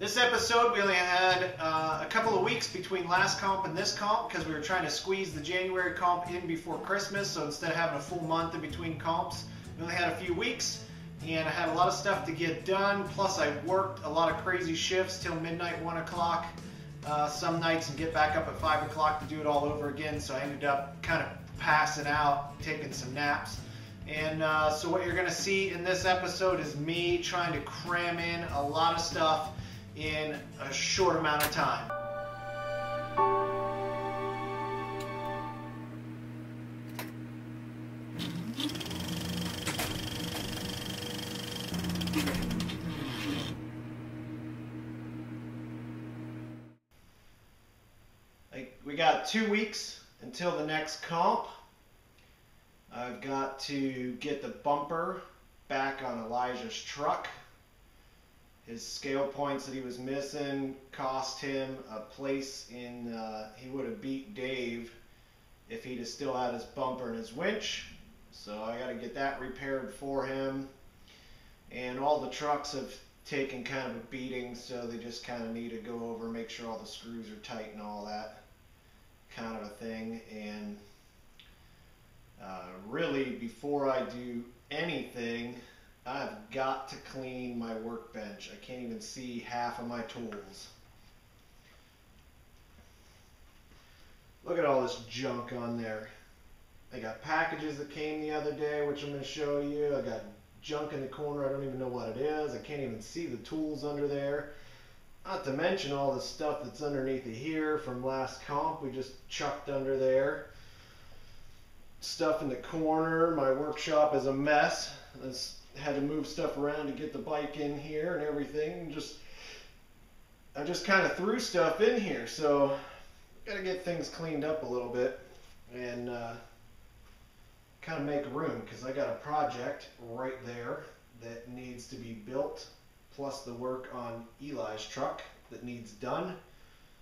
This episode, we only had a couple of weeks between last comp and this comp because we were trying to squeeze the January comp in before Christmas. So instead of having a full month in between comps, we only had a few weeks. And I had a lot of stuff to get done. Plus, I worked a lot of crazy shifts till midnight, 1 o'clock some nights, and get back up at 5 o'clock to do it all over again. So I ended up kind of passing out, taking some naps. And so what you're going to see in this episode is me trying to cram in a lot of stuff in a short amount of time. We got 2 weeks until the next comp. I've got to get the bumper back on Elijah's truck. His scale points that he was missing cost him a place in, he would have beat Dave if he'd have still had his bumper and his winch. So I got to get that repaired for him. And all the trucks have taken kind of a beating, so they just kind of need to go over and make sure all the screws are tight and all that kind of a thing. And really, before I do anything, I've got to clean my workbench. I can't even see half of my tools. Look at all this junk on there. I got packages that came the other day, which I'm going to show you. I got junk in the corner. I don't even know what it is. I can't even see the tools under there. Not to mention all the stuff that's underneath of here from last comp. We just chucked under there. Stuff in the corner. My workshop is a mess. I had to move stuff around to get the bike in here and everything. I just kind of threw stuff in here, so got to get things cleaned up a little bit and kind of make room, because I got a project right there that needs to be built, plus the work on Eli's truck that needs done.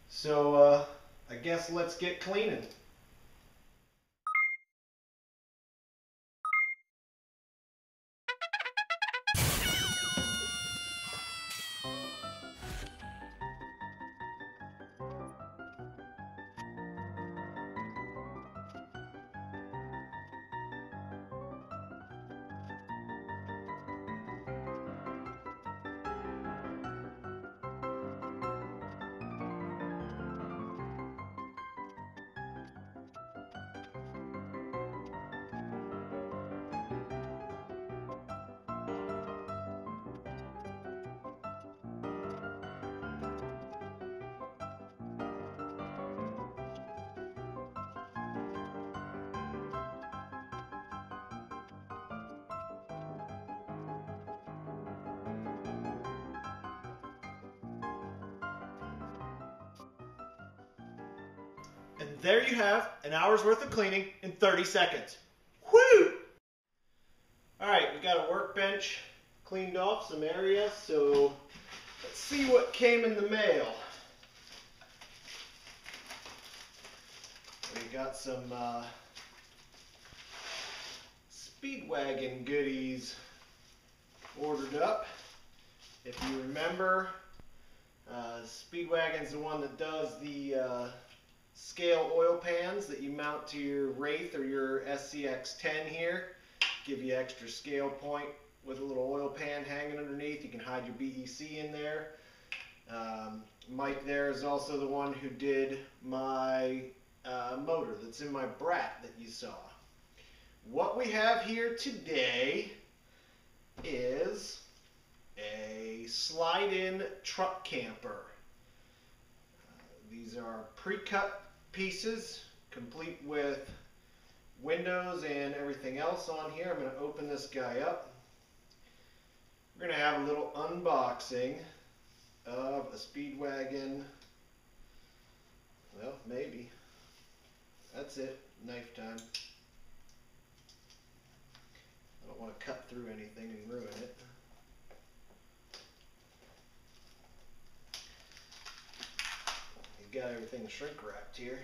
So I guess let's get cleaning. And there you have an hour's worth of cleaning in 30 seconds. Woo! Alright, we got a workbench cleaned off some areas, so let's see what came in the mail. We got some Speedwagon goodies ordered up. If you remember, Speedwagon's the one that does the scale oil pans that you mount to your Wraith or your SCX10 here. Give you extra scale point with a little oil pan hanging underneath. You can hide your BEC in there. Mike there is also the one who did my motor that's in my Brat that you saw. What we have here today is a slide-in truck camper. These are pre-cut pieces, complete with windows and everything else on here. I'm going to open this guy up. We're going to have a little unboxing of a Speedwagon. Well, maybe. That's it. Knife time. I don't want to cut through anything and ruin it. Got everything shrink wrapped here.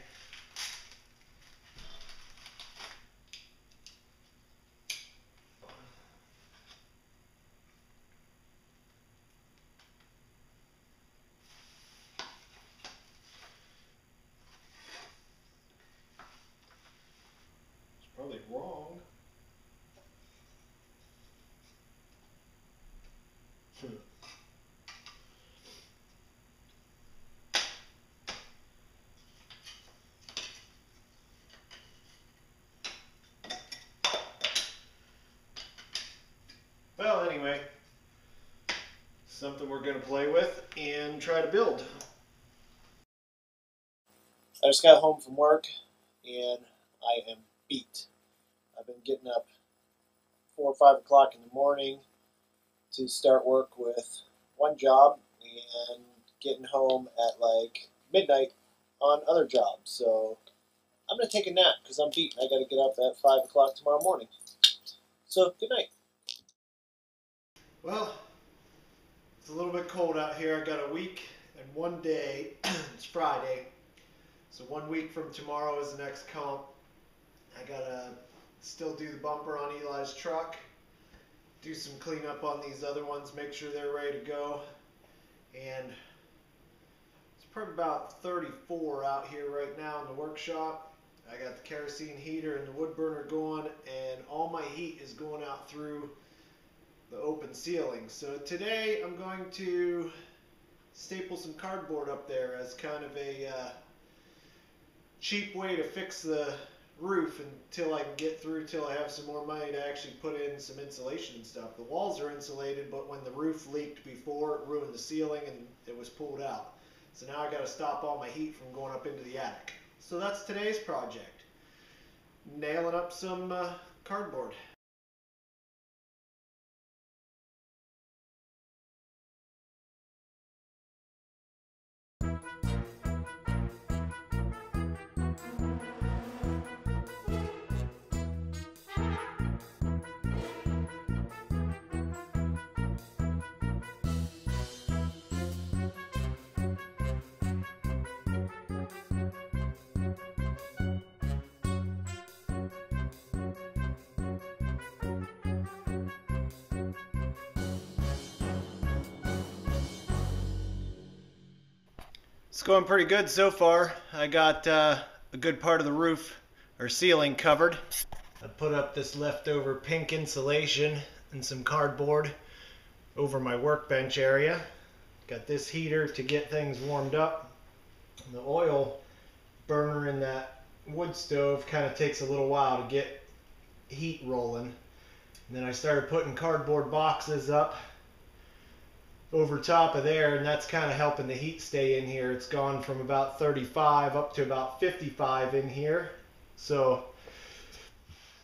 something we're going to play with and try to build. I just got home from work and I am beat. I've been getting up 4 or 5 o'clock in the morning to start work with one job and getting home at like midnight on other jobs. So I'm going to take a nap because I'm beat. I got to get up at 5 o'clock tomorrow morning. So good night. Well, it's a little bit cold out here. I got a week and 1 day. It's Friday. So 1 week from tomorrow is the next comp. I gotta still do the bumper on Eli's truck, do some cleanup on these other ones, make sure they're ready to go. And it's probably about 34 out here right now in the workshop. I got the kerosene heater and the wood burner going, and all my heat is going out through the open ceiling. So today I'm going to staple some cardboard up there as kind of a cheap way to fix the roof until I can get through, till I have some more money to actually put in some insulation and stuff. The walls are insulated, but when the roof leaked before, it ruined the ceiling and it was pulled out. So now I got to stop all my heat from going up into the attic. So that's today's project. Nailing up some cardboard. It's going pretty good so far. I got a good part of the roof or ceiling covered. I put up this leftover pink insulation and some cardboard over my workbench area. Got this heater to get things warmed up. The oil burner in that wood stove kind of takes a little while to get heat rolling. And then I started putting cardboard boxes up over top of there, and that's kind of helping the heat stay in here. It's gone from about 35 up to about 55 in here. So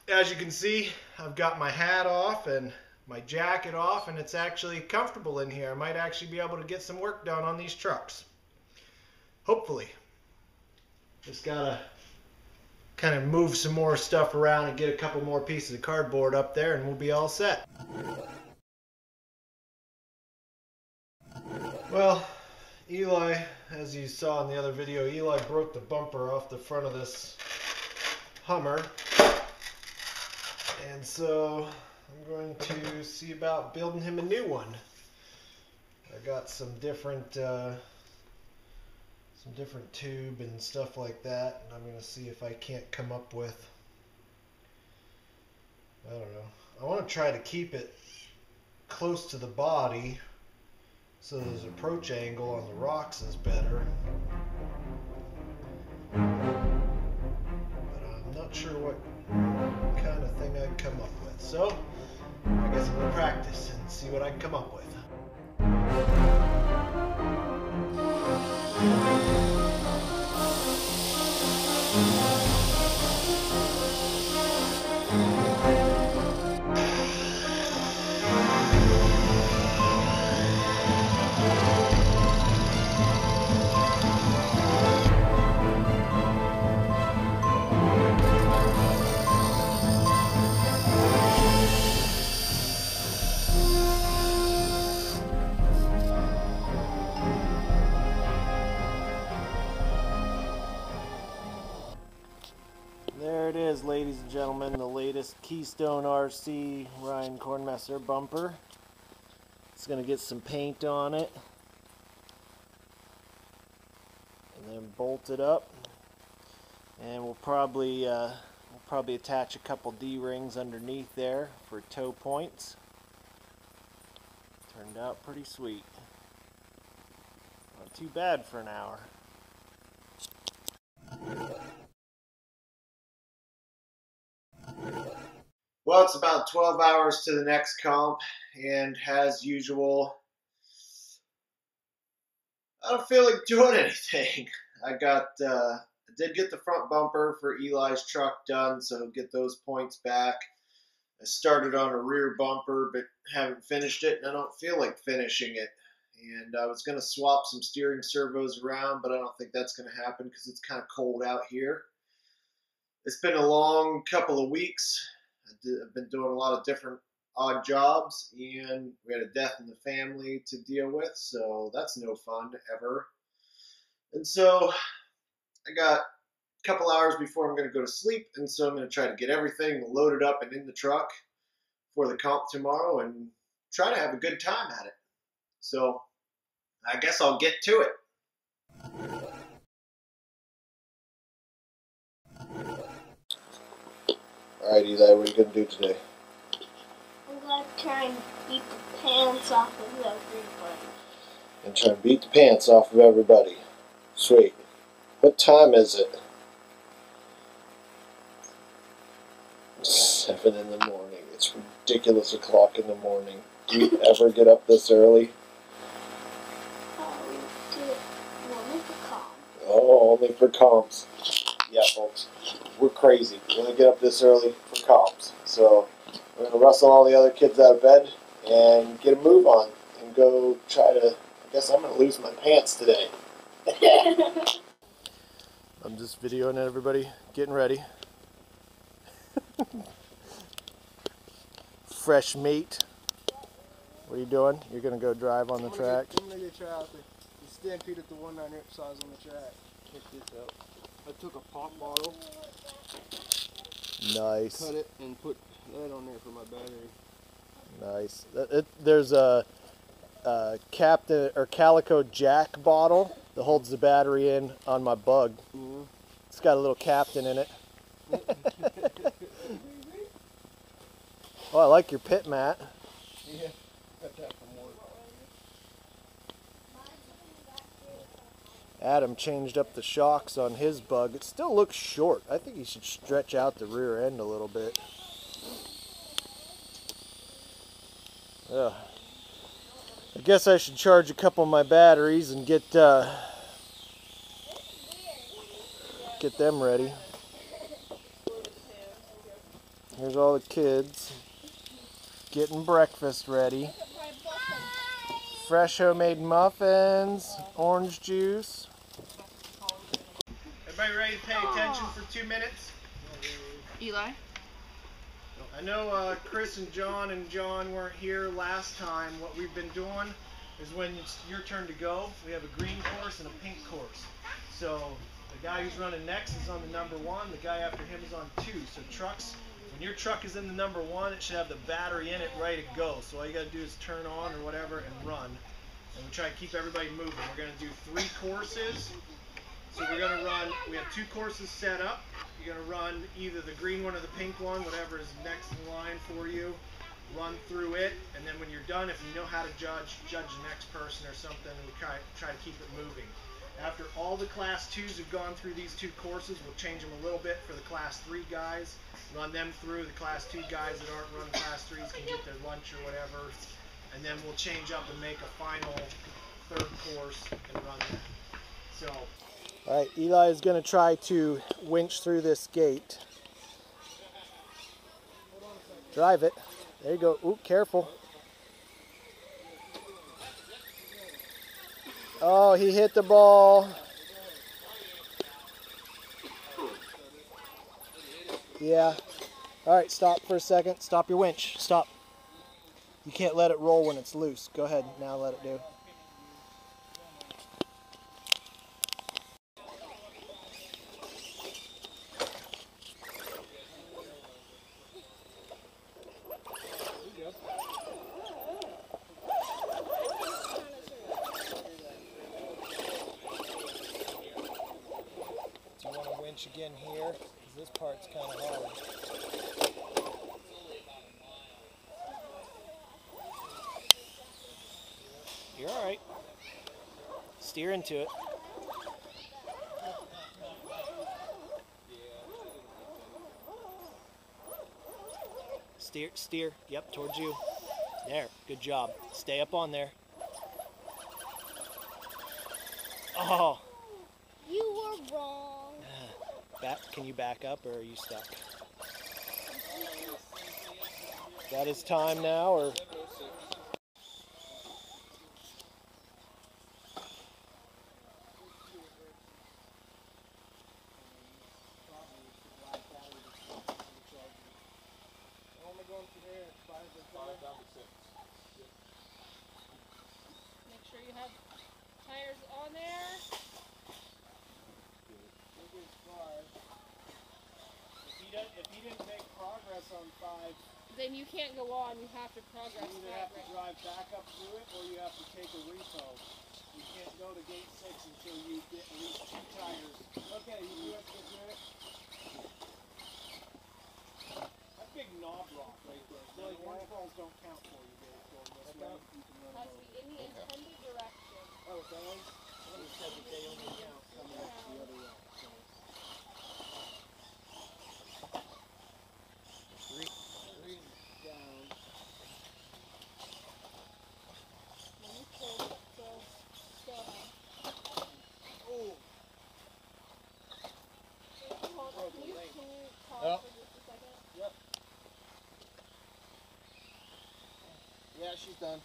as you can see, I've got my hat off and my jacket off, and it's actually comfortable in here. I might actually be able to get some work done on these trucks. Hopefully. Just gotta kind of move some more stuff around and get a couple more pieces of cardboard up there, and we'll be all set. Well, Eli, as you saw in the other video, Eli broke the bumper off the front of this Hummer. And so I'm going to see about building him a new one. I got some different tube and stuff like that, and I'm going to see if I can't come up with, I don't know. I want to try to keep it close to the body, so his approach angle on the rocks is better. But I'm not sure what kind of thing I'd come up with. So I guess I'm going to practice and see what I can come up with. There it is, ladies and gentlemen, the latest Keystone RC Ryan Kornmesser bumper. It's going to get some paint on it and then bolt it up, and we'll probably attach a couple D-rings underneath there for toe points. Turned out pretty sweet. Not too bad for an hour. Well, it's about 12 hours to the next comp, and as usual, I don't feel like doing anything. I did get the front bumper for Eli's truck done, so get those points back. I started on a rear bumper, but haven't finished it, and I don't feel like finishing it. And I was going to swap some steering servos around, but I don't think that's going to happen because it's kind of cold out here. It's been a long couple of weeks. I've been doing a lot of different odd jobs, and we had a death in the family to deal with, so that's no fun ever. And so I got a couple hours before I'm going to go to sleep, and so I'm going to try to get everything loaded up and in the truck for the comp tomorrow and try to have a good time at it. So I guess I'll get to it. Alright, Eli, what are you going to do today? I'm going to try and beat the pants off of everybody. And try and beat the pants off of everybody. Sweet. What time is it? 7 in the morning. It's ridiculous o'clock in the morning. Do you ever get up this early? Only for comp. Oh, only for comps. Yeah, folks. We're crazy. We're going to get up this early for comps. So we're going to rustle all the other kids out of bed and get a move on and go try to... I guess I'm going to lose my pants today. I'm just videoing everybody getting ready. Fresh meat. What are you doing? You're going to go drive on the track? I'm going to try out the stampede at the 1.9 inch size on the track. Check this out. I took a pop bottle, Nice. cut it, and put that on there for my battery. Nice. There's a Captain or Calico Jack bottle that holds the battery in on my Bug. Yeah. It's got a little captain in it. Oh, I like your pit mat. Yeah, got that from work. Adam changed up the shocks on his Bug. It still looks short. I think he should stretch out the rear end a little bit. Ugh. I guess I should charge a couple of my batteries and get them ready. Here's all the kids getting breakfast ready. Fresh homemade muffins, orange juice. Everybody ready to pay attention for 2 minutes? Eli? I know Chris and John weren't here last time. What we've been doing is when it's your turn to go, we have a green course and a pink course. So the guy who's running next is on the number 1, the guy after him is on 2. So trucks, when your truck is in the number 1, it should have the battery in it ready to go. So all you got to do is turn on or whatever and run. And we try to keep everybody moving. We're going to do 3 courses. So we're going to run, we have 2 courses set up. You're going to run either the green one or the pink one, whatever is next in line for you. Run through it, and then when you're done, if you know how to judge the next person or something, and we try to keep it moving. After all the Class 2s have gone through these 2 courses, we'll change them a little bit for the Class 3 guys. Run them through. The Class 2 guys that aren't running Class 3s can get their lunch or whatever. And then we'll change up and make a final 3rd course and run that. So... All right, Eli is going to try to winch through this gate. Drive it. There you go. Ooh, careful. Oh, he hit the ball. Yeah. All right, stop for a second. Stop your winch. Stop. You can't let it roll when it's loose. Go ahead. Now let it do. Again here, because this part's kind of hard. You're all right. Steer into it. Steer. Yep, towards you. There, good job. Stay up on there. Oh. You were wrong. Can you back up, or are you stuck? That is time now, or? Only going from here at 5 down to 6. Make sure you have tires on there. If he didn't make progress on 5, Then you can't go on. You have to progress. you either have to drive back up through it or you have to take a repo. You can't go to gate 6 until you get at least 2 tires. Okay, you do have to get through it. That big knob rock right there. So like orange balls don't count for you, Dave. Going this way, you can run Has to over. be in the intended direction. Oh, that one? He said that they only count coming up the other way. So. Three down. Let me pull. So, go ahead. Oh! Can you pause Yep. for just a second? Yep. Yeah, she's done.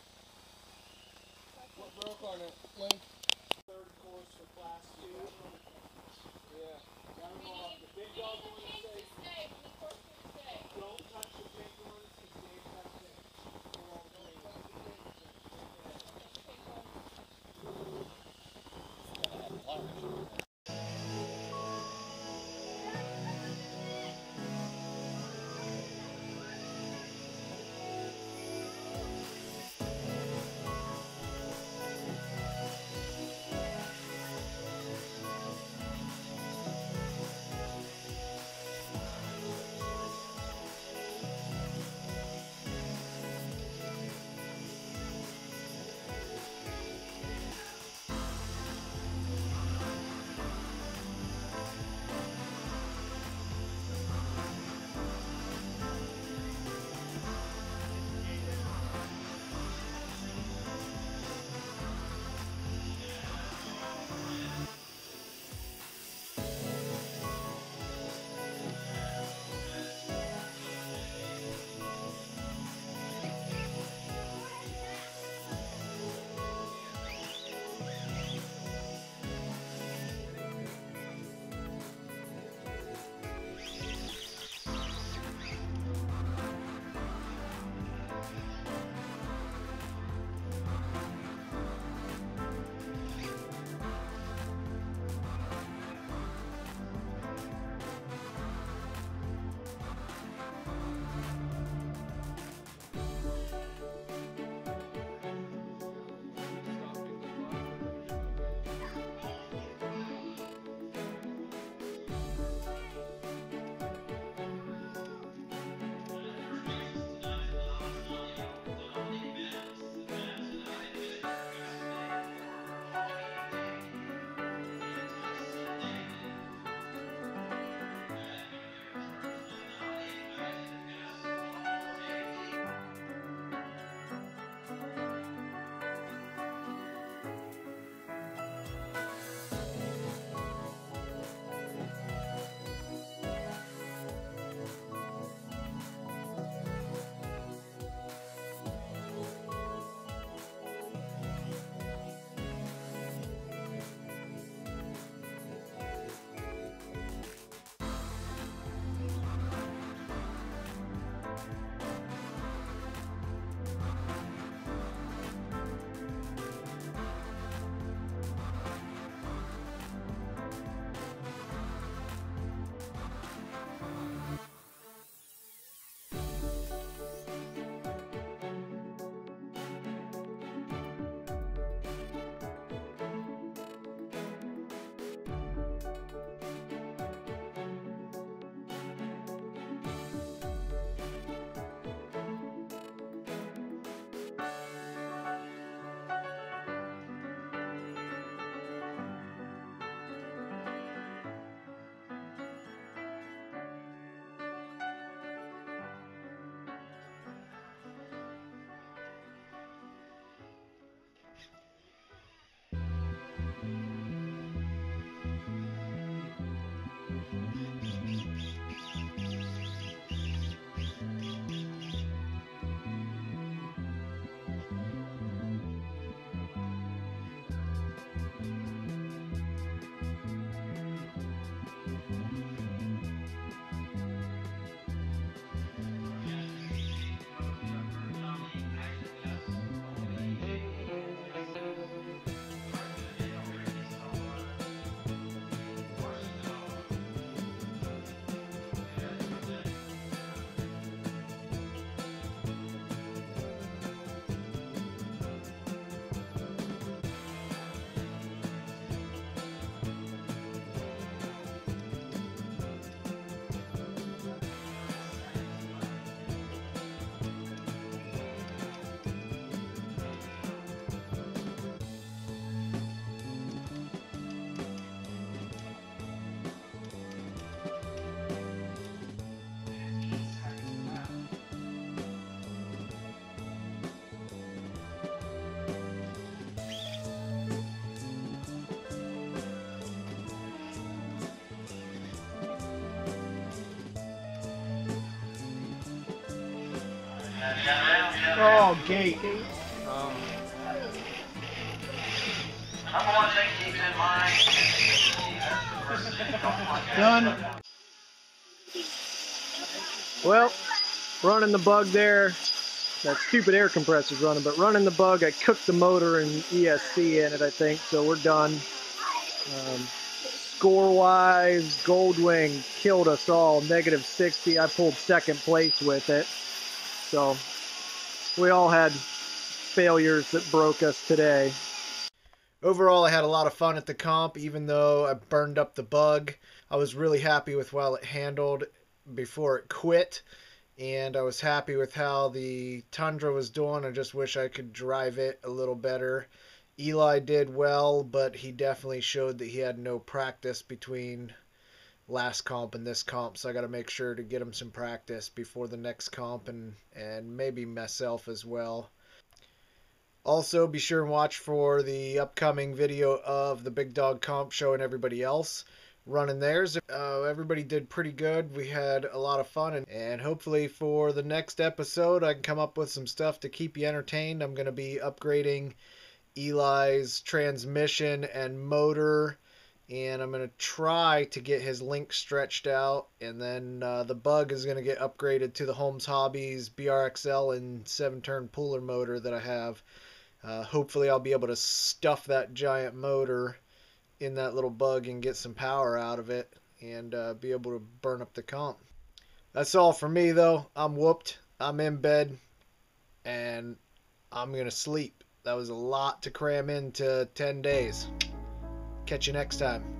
What broke on it, Link? Third course for class 2. Yeah. Got them off. The big dog one to say, don't touch the big ones because Dave touched it. They're all green. Oh, gate. Done. Well, running the bug there. That stupid air compressor's running, but running the bug, I cooked the motor and ESC in it, I think, so we're done. Score-wise, Goldwing killed us all, -60. I pulled second place with it. So we all had failures that broke us today. Overall, I had a lot of fun at the comp, even though I burned up the bug. I was really happy with how it handled before it quit, and I was happy with how the Tundra was doing. I just wish I could drive it a little better. Eli did well, but he definitely showed that he had no practice between last comp and this comp, so I got to make sure to get him some practice before the next comp, and maybe myself as well. Also, be sure and watch for the upcoming video of the Big Dog comp showing everybody else running theirs. Everybody did pretty good. We had a lot of fun, and hopefully for the next episode I can come up with some stuff to keep you entertained. I'm going to be upgrading Eli's transmission and motor, and I'm going to try to get his link stretched out, and then the bug is going to get upgraded to the Holmes Hobbies BRXL and 7-turn puller motor that I have. Hopefully I'll be able to stuff that giant motor in that little bug and get some power out of it, and be able to burn up the comp. That's all for me though. I'm whooped. I'm in bed and I'm going to sleep. That was a lot to cram into 10 days. Catch you next time.